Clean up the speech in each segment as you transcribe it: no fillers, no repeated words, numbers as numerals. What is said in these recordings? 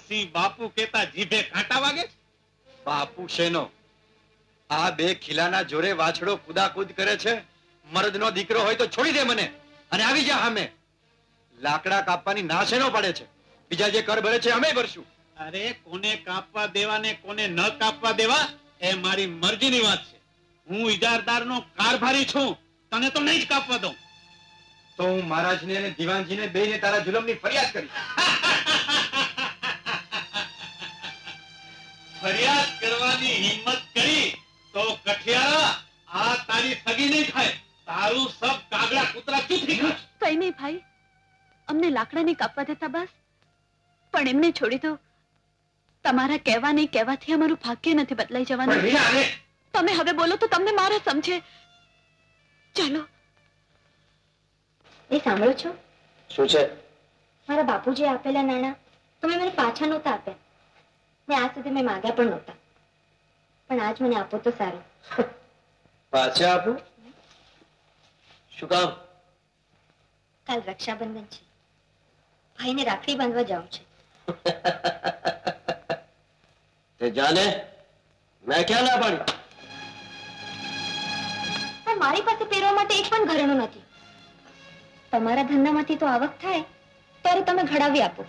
સિંહ બાપુ કેતા જીભે કાંટા વાગે. બાપુ શેનો? આ બે ખીલાના જોરે વાછડો કુદાકુદ કરે છે. મર્દનો દીકરો હોય તો છોડી દે મને અને આવી જા સામે. લાકડા કાપવાની ના શેનો પડે છે? બીજા જે કર ભરે છે અમે ભરશું. અરે કોને કાપવા દેવા ને કોને ન કાપવા દેવા એ મારી મરજીની વાત છે. હું ઇજારદારનો કારભારી છું. તને તો નહીં જ કાપવા દઉં. તો હું મહારાજને અને દિવાનજીને બેયને તારા જુલમની ફરિયાદ કરી. ફરિયાદ કરવાની હિંમત કરી તો કઠિયારા આ તારી સગી નહીં થાય. તારું સબ કાગડા કૂતરા ચૂથી ખાય. કઈ નહીં ભાઈ, અમને લાકડા નહીં કાપવા દેતા બસ, પણ એમને છોડી દો. તમારા કહેવા નહીં કહેવાથી અમારું ભાગ્ય નથી બદલાઈ જવાનું. તમે હવે બોલો તો તમને મારા સમજે. ચાલો. એ સાંભળો છો? શું છે? મારા બાપુજી આપેલા નાણાં તમે મને પાછા નહોતા આપ્યા ને આજ સુધી મેં માંગ્યા પણ નહોતા, પણ આજ મને આપો તો સારું. પાછા આપું? શું કામ? કાલ રક્ષાબંધન છે, ભાઈને રાખડી બાંધવા જાઉં છે. તે જાને, મેં ક્યાં ના પાડી? પણ મારી પાસે પહેરવા માટે એક પણ ઘરેણું નથી. તમારા ધંધામાંથી તો આવક થાય ત્યારે તમે ઘડાવી આપો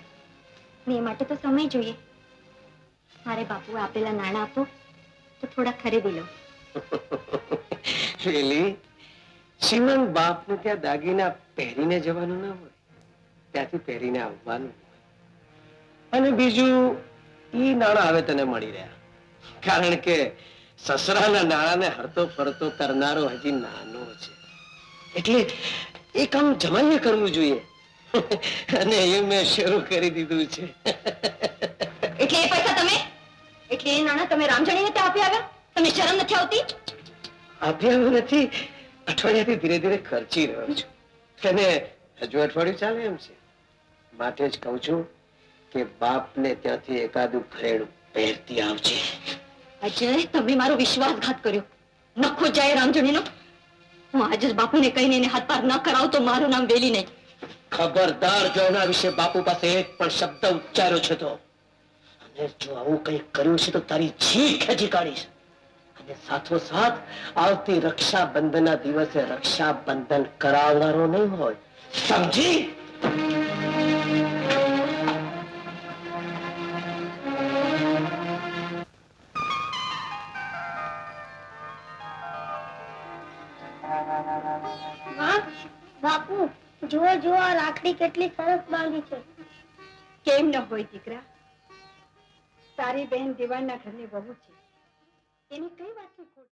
ને એ માટે તો સમય જોઈએ. મારે બાપુએ આપેલા નાણાં આપો તો થોડા ખરીદી લો. પેલી શ્રીમંત બાપને ત્યાં દાગીના પહેરીને જવાનું ના હોય, ત્યાંથી પહેરીને આવવાનું હોય. અને બીજું ઈ નાણાં હવે તને મળી રહ્યા, કારણ કે સસરાના નાણાંને હરતો ફરતો કરનારો હજી નાનો છે. એટલે એ કામ જમાઈને કરવું જોઈએ અને એ મેં શરૂ કરી દીધું છે. એટલે એ પૈસા તમે, એટલે એ નાણાં તમે રામજણીને ત્યાં આપી આવ્યા? તમને શરમ નથી આવતી? આપ્યા નથી, અઠવાડિયાથી ધીરે ધીરે ખર્ચી રહ્યો છું. અને હજુ અઠવાડિયું ચાલે એમ છે. માટે જ કહું છું કે બાપને ત્યાંથી એકાદું ઘરેણું પહેરતી આવજે. અજય, તમે મારો વિશ્વાસઘાત કર્યો. નખો જાય રામજણીનો. હું આજે જ બાપુને કહીને એને હાથ પાર ન કરાવું તો મારું નામ વેલી નહીં. ખબરદાર જો એના વિશે બાપુ પાસે એક પણ શબ્દ ઉચ્ચાર્યો છે તો, અને જો આવું કંઈ કર્યું છે તો તારી જીભ ખેંચી કાઢીશ. અને સાથોસાથ આવતી રક્ષાબંધનના દિવસે રક્ષાબંધન કરાવનારો નહીં હોય, સમજી? બાપુ જુઓ જુઓ, આ રાખડી કેટલી સરસ બાંધી છે. કેમ ન હોય દીકરા, તારી બહેન દિવાળના ઘરની બહુ છે, એની કઈ વાતની ખોટ?